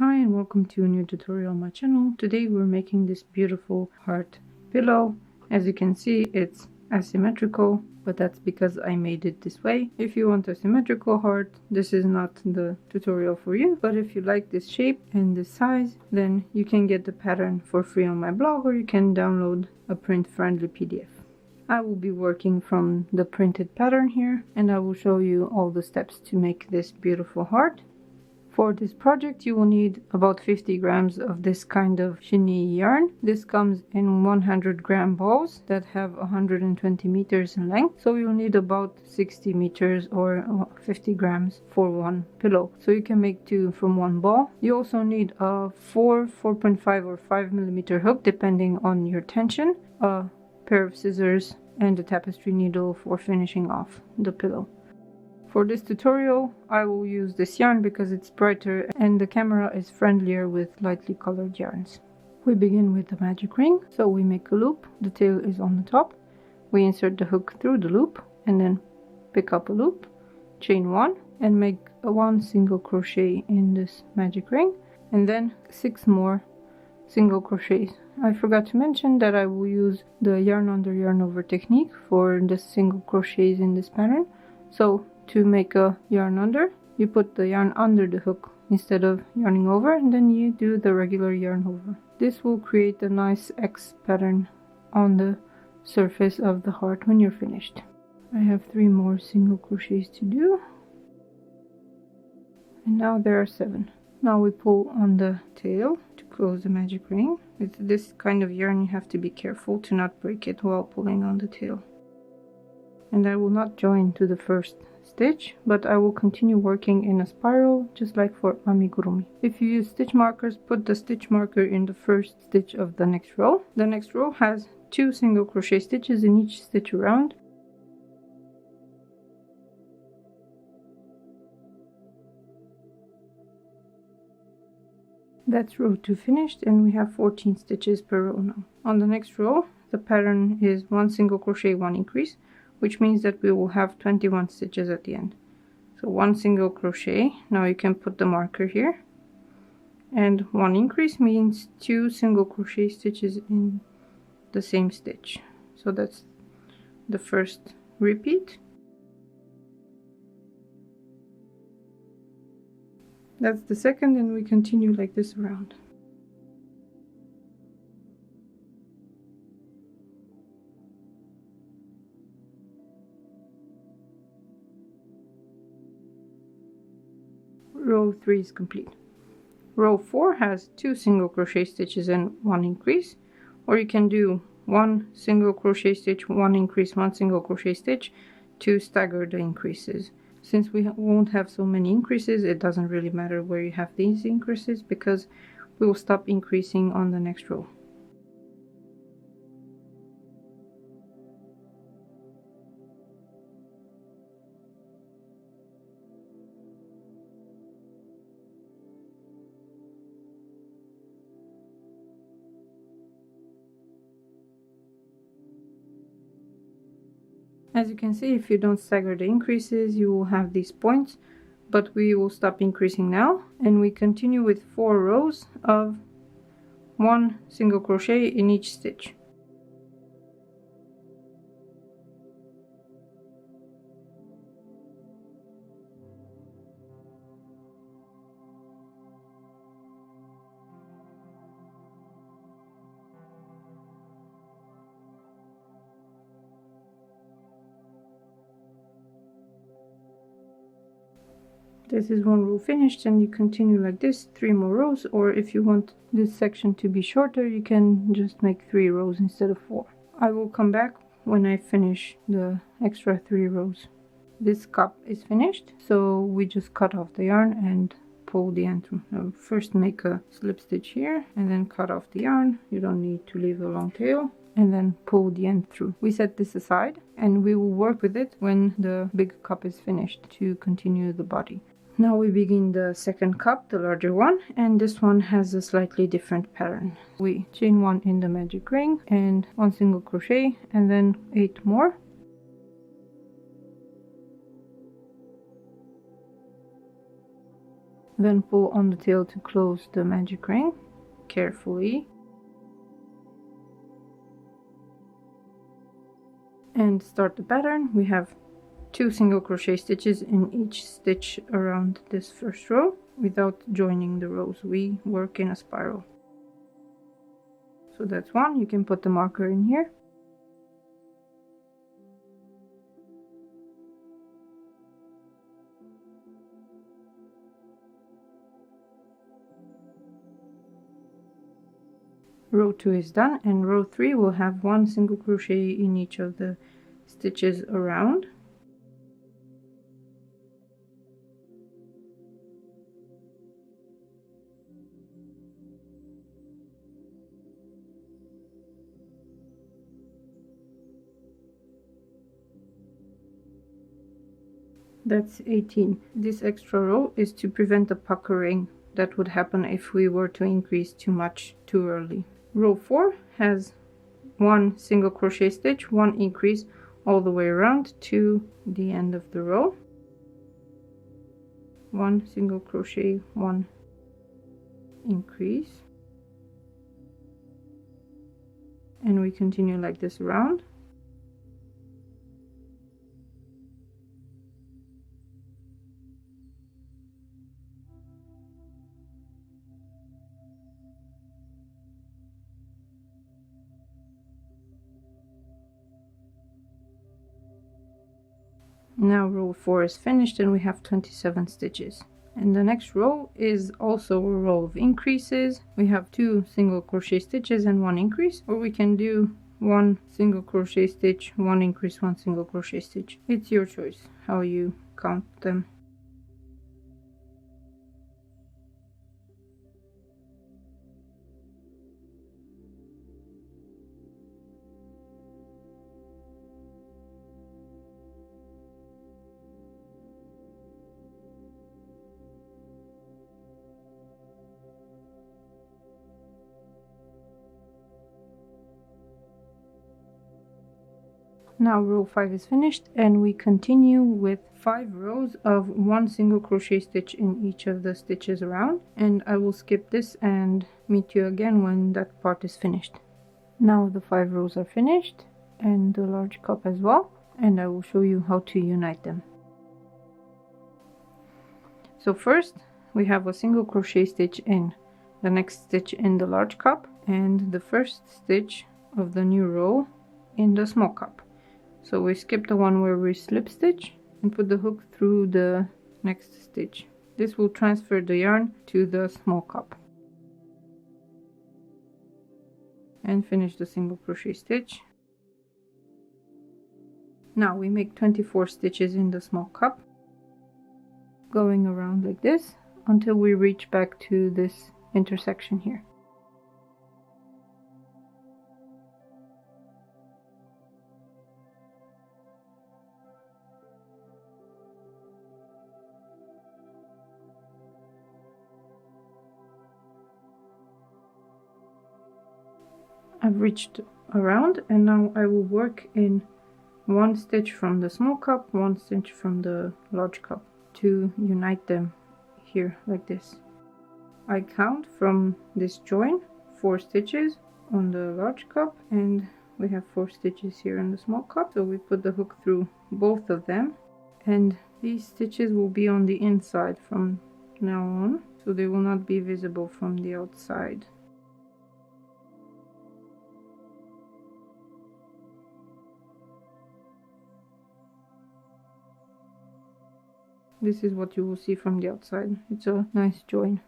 Hi and welcome to a new tutorial on my channel. Today we're making this beautiful heart pillow. As you can see, it's asymmetrical, but that's because I made it this way. If you want a symmetrical heart, this is not the tutorial for you, but if you like this shape and this size, then you can get the pattern for free on my blog, or you can download a print-friendly PDF. I will be working from the printed pattern here, and I will show you all the steps to make this beautiful heart. For this project you will need about 50 grams of this kind of chenille yarn. This comes in 100 gram balls that have 120 meters in length, so you'll need about 60 meters or 50 grams for one pillow. So you can make two from one ball. You also need a 4.5 or 5 millimeter hook depending on your tension, a pair of scissors, and a tapestry needle for finishing off the pillow. For this tutorial, I will use this yarn because it's brighter and the camera is friendlier with lightly colored yarns. We begin with the magic ring, so we make a loop, the tail is on the top. We insert the hook through the loop and then pick up a loop, chain one, and make one single crochet in this magic ring, and then 6 more single crochets. I forgot to mention that I will use the yarn under yarn over technique for the single crochets in this pattern. So to make a yarn under, you put the yarn under the hook instead of yarning over, and then you do the regular yarn over. This will create a nice X pattern on the surface of the heart when you're finished. I have 3 more single crochets to do, and now there are 7. Now we pull on the tail to close the magic ring. With this kind of yarn you have to be careful to not break it while pulling on the tail. And I will not join to the first stitch, but I will continue working in a spiral just like for amigurumi. If you use stitch markers, put the stitch marker in the first stitch of the next row. The next row has 2 single crochet stitches in each stitch around. That's row 2 finished, and we have 14 stitches per row now. On the next row, the pattern is 1 single crochet, 1 increase, which means that we will have 21 stitches at the end. So 1 single crochet, now you can put the marker here, and 1 increase means 2 single crochet stitches in the same stitch. So that's the first repeat. That's the second, and we continue like this around. Row 3 is complete. Row 4 has 2 single crochet stitches and 1 increase, or you can do 1 single crochet stitch, 1 increase, 1 single crochet stitch to stagger the increases. Since we won't have so many increases, it doesn't really matter where you have these increases because we will stop increasing on the next row. As you can see, if you don't stagger the increases, you will have these points, but we will stop increasing now, and we continue with 4 rows of 1 single crochet in each stitch. This is 1 row finished, and you continue like this 3 more rows, or if you want this section to be shorter, you can just make 3 rows instead of 4. I will come back when I finish the extra 3 rows. This cup is finished, so we just cut off the yarn and pull the end through. Now first make a slip stitch here and then cut off the yarn. You don't need to leave a long tail, and then pull the end through. We set this aside and we will work with it when the big cup is finished to continue the body. Now we begin the second cup, the larger one, and this one has a slightly different pattern. We chain 1 in the magic ring and 1 single crochet and then 8 more. Then pull on the tail to close the magic ring carefully. And start the pattern. We have 2 single crochet stitches in each stitch around this first row without joining the rows. We work in a spiral. So that's one. You can put the marker in here. Row 2 is done, and row 3 will have 1 single crochet in each of the stitches around. That's 18. This extra row is to prevent the puckering that would happen if we were to increase too much too early. Row 4 has 1 single crochet stitch, 1 increase all the way around to the end of the row. 1 single crochet, 1 increase, and we continue like this around. Now row 4 is finished and we have 27 stitches. And the next row is also a row of increases. We have 2 single crochet stitches and 1 increase, or we can do 1 single crochet stitch, 1 increase, 1 single crochet stitch. It's your choice how you count them. Now row 5 is finished and we continue with 5 rows of 1 single crochet stitch in each of the stitches around, and I will skip this and meet you again when that part is finished. Now the 5 rows are finished and the large cup as well, and I will show you how to unite them. So first we have a single crochet stitch in the next stitch in the large cup and the first stitch of the new row in the small cup. So we skip the one where we slip stitch and put the hook through the next stitch. This will transfer the yarn to the small cup. And finish the single crochet stitch. Now we make 24 stitches in the small cup, going around like this until we reach back to this intersection here. I've reached around and now I will work in 1 stitch from the small cup, 1 stitch from the large cup to unite them here like this. I count from this join 4 stitches on the large cup and we have 4 stitches here in the small cup, so we put the hook through both of them, and these stitches will be on the inside from now on, so they will not be visible from the outside. This is what you will see from the outside. It's a nice join.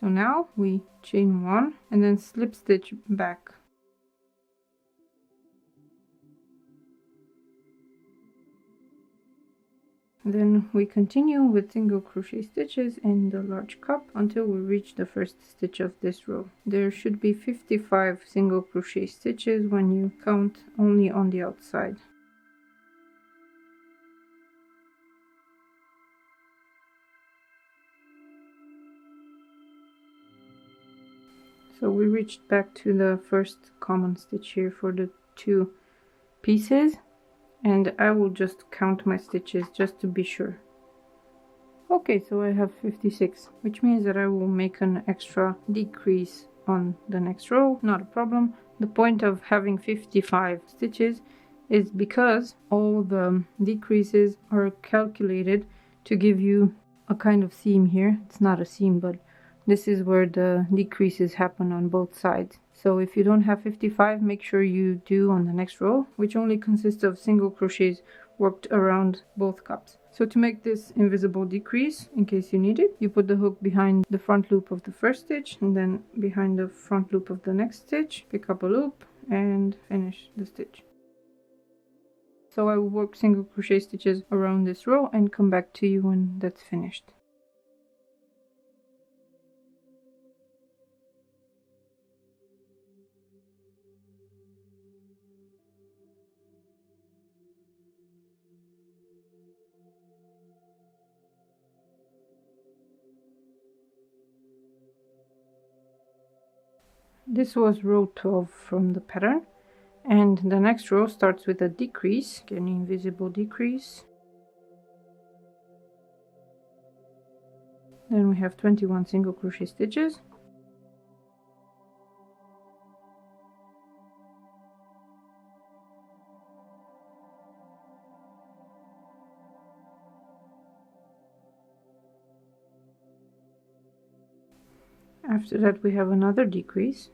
So now we chain 1 and then slip stitch back. Then we continue with single crochet stitches in the large cup until we reach the first stitch of this row. There should be 55 single crochet stitches when you count only on the outside. So we reached back to the first common stitch here for the 2 pieces, and I will just count my stitches just to be sure. Okay, so I have 56, which means that I will make an extra decrease on the next row, not a problem. The point of having 55 stitches is because all the decreases are calculated to give you a kind of seam here. It's not a seam, but this is where the decreases happen on both sides. So if you don't have 55, make sure you do on the next row, which only consists of single crochets worked around both cups. So to make this invisible decrease, in case you need it, you put the hook behind the front loop of the first stitch and then behind the front loop of the next stitch, pick up a loop and finish the stitch. So I will work single crochet stitches around this row and come back to you when that's finished. This was row 12 from the pattern, and the next row starts with a decrease, an invisible decrease. Then we have 21 single crochet stitches. After that we have another decrease.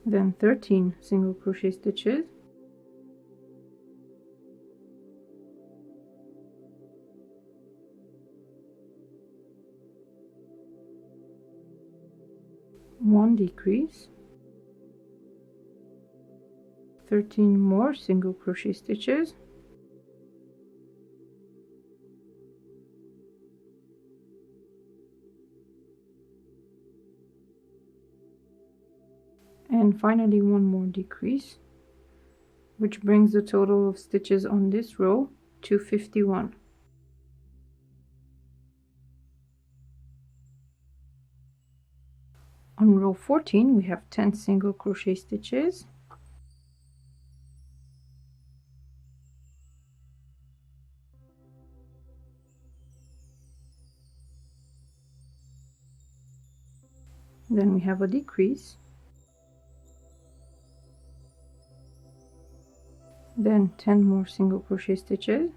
Then 13 single crochet stitches. One decrease. 13 more single crochet stitches. And finally one more decrease, which brings the total of stitches on this row to 51. On row 14 we have 10 single crochet stitches. Then we have a decrease. Then 10 more single crochet stitches.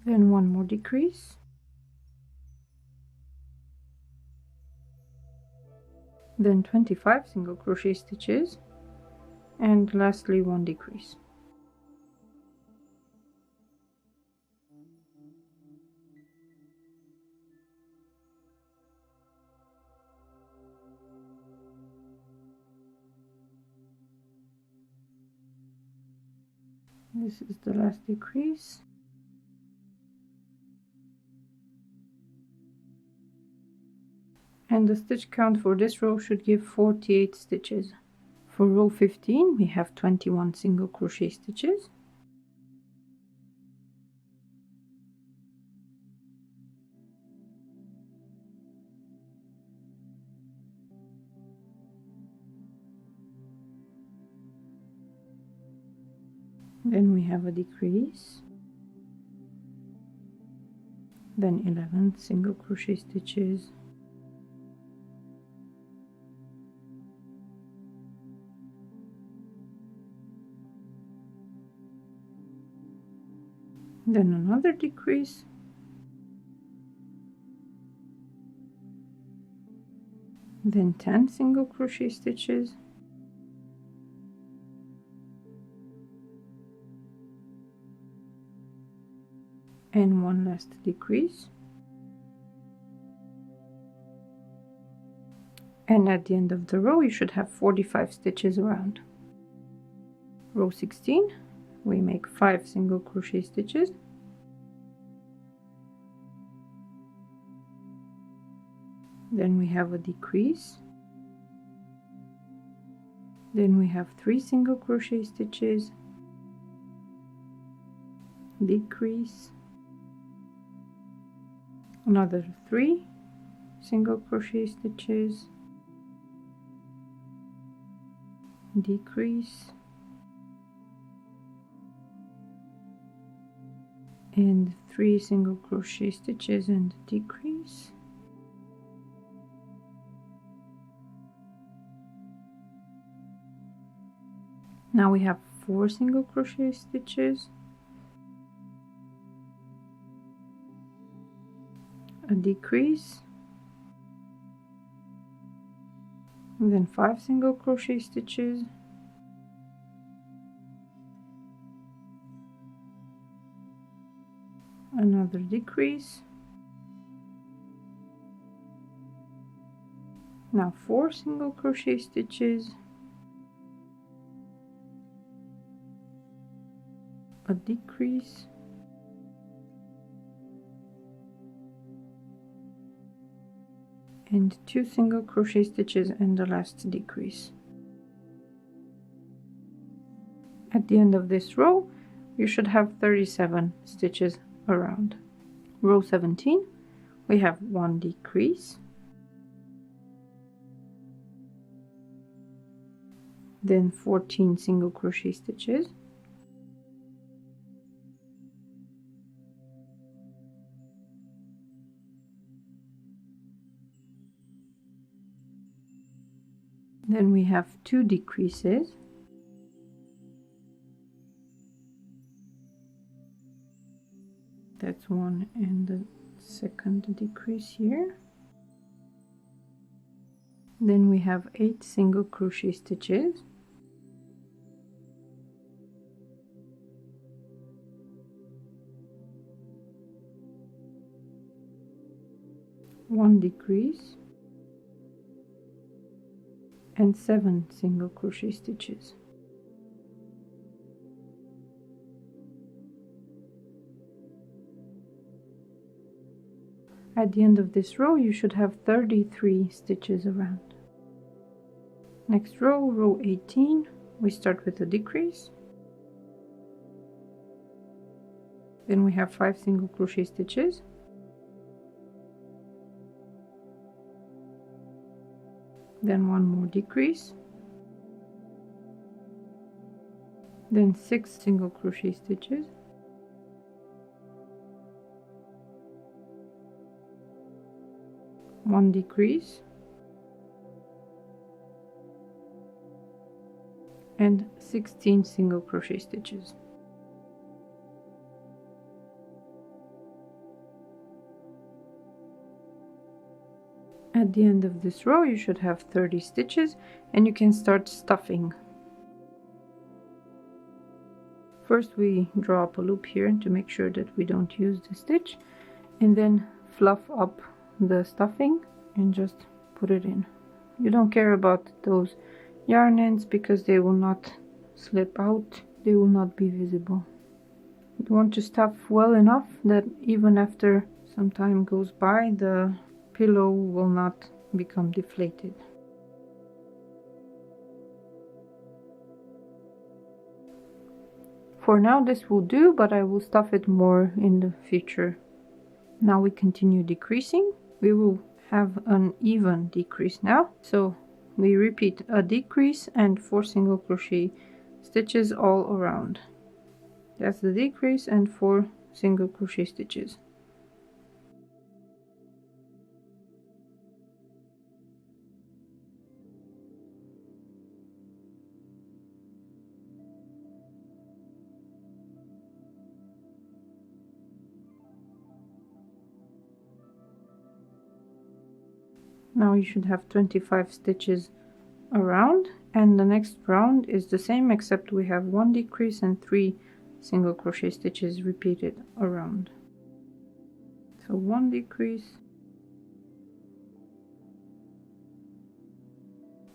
Then one more decrease. Then 25 single crochet stitches, and lastly one decrease. This is the last decrease. And the stitch count for this row should give 48 stitches. For row 15 we have 21 single crochet stitches. Then we have a decrease. Then 11 single crochet stitches. Then another decrease. Then 10 single crochet stitches. And one last decrease. And at the end of the row you should have 45 stitches around. Row 16 we make 5 single crochet stitches. Then we have a decrease. Then we have 3 single crochet stitches, decrease, another 3, single crochet stitches, decrease, and 3 single crochet stitches and decrease. Now we have 4 single crochet stitches, a decrease, and then 5 single crochet stitches, another decrease, now 4 single crochet stitches, a decrease, and 2 single crochet stitches and the last decrease. At the end of this row you should have 37 stitches around. Row 17, we have 1 decrease, then 14 single crochet stitches, then we have 2 decreases, that's 1 and the second decrease here, then we have 8 single crochet stitches, one decrease, and 7 single crochet stitches. At the end of this row you should have 33 stitches around. Next row, row 18, we start with a decrease, then we have 5 single crochet stitches, then 1 more decrease, then 6 single crochet stitches, one decrease, and 16 single crochet stitches. At the end of this row you should have 30 stitches and you can start stuffing. First we draw up a loop here to make sure that we don't use the stitch, and then fluff up the stuffing and just put it in. You don't care about those yarn ends because they will not slip out, they will not be visible. You want to stuff well enough that even after some time goes by the pillow will not become deflated. For now this will do, but I will stuff it more in the future. Now we continue decreasing. We will have an even decrease now, so we repeat a decrease and 4 single crochet stitches all around. That's the decrease and 4 single crochet stitches. Now you should have 25 stitches around, and the next round is the same except we have 1 decrease and 3 single crochet stitches repeated around. So 1 decrease,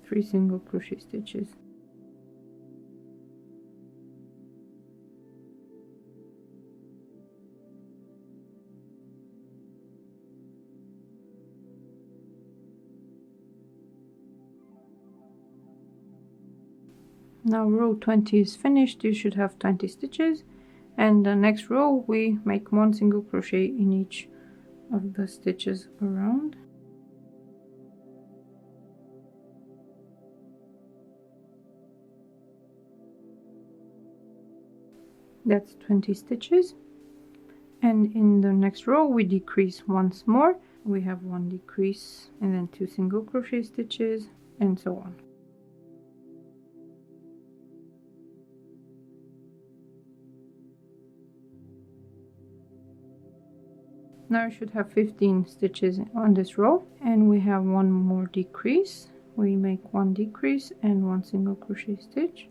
3 single crochet stitches, now row 20 is finished. You should have 20 stitches, and the next row we make 1 single crochet in each of the stitches around. That's 20 stitches. And in the next row we decrease once more. We have 1 decrease and then 2 single crochet stitches and so on. Now I should have 15 stitches on this row, and we have 1 more decrease. We make 1 decrease and 1 single crochet stitch.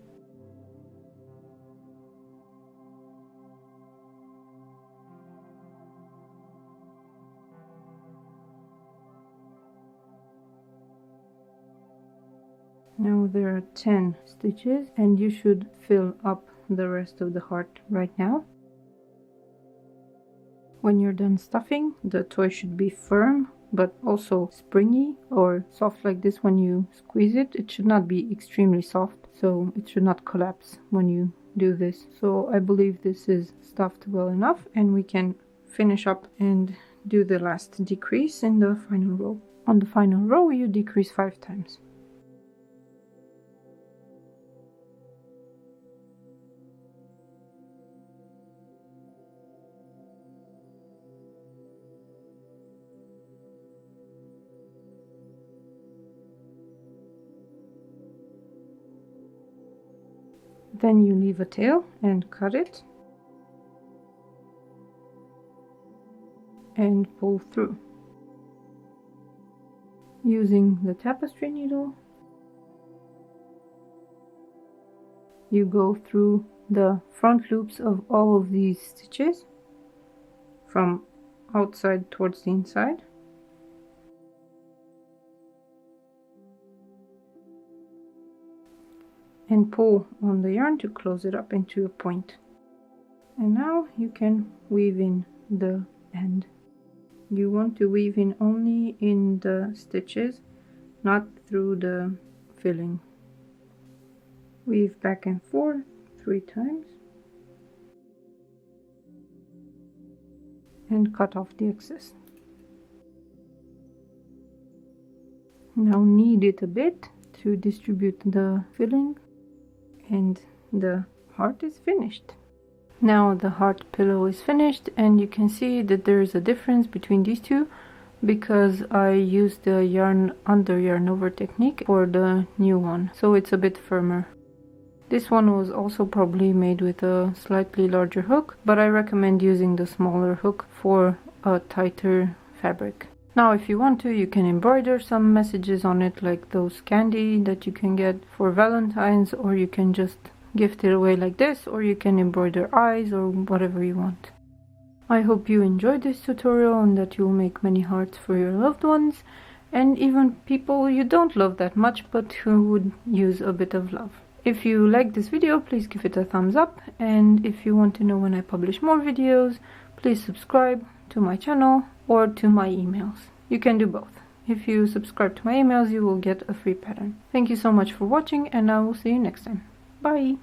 Now there are 10 stitches, and you should fill up the rest of the heart right now. When you're done stuffing, the toy should be firm but also springy or soft like this when you squeeze it. It should not be extremely soft, so it should not collapse when you do this. So I believe this is stuffed well enough, and we can finish up and do the last decrease in the final row. On the final row you decrease 5 times. Then you leave a tail and cut it and pull through. Using the tapestry needle, you go through the front loops of all of these stitches from outside towards the inside. And pull on the yarn to close it up into a point. And now you can weave in the end. You want to weave in only in the stitches, not through the filling. Weave back and forth 3 times and cut off the excess. Now knead it a bit to distribute the filling, and the heart is finished. Now the heart pillow is finished, and you can see that there is a difference between these two because I used the yarn under yarn over technique for the new one, so it's a bit firmer. This one was also probably made with a slightly larger hook, but I recommend using the smaller hook for a tighter fabric. Now if you want to, you can embroider some messages on it, like those candy that you can get for Valentine's, or you can just gift it away like this, or you can embroider eyes or whatever you want. I hope you enjoyed this tutorial and that you'll make many hearts for your loved ones, and even people you don't love that much but who would use a bit of love. If you like this video, please give it a thumbs up, and if you want to know when I publish more videos, please subscribe to my channel or to my emails. You can do both. If you subscribe to my emails, you will get a free pattern. Thank you so much for watching, and I will see you next time. Bye!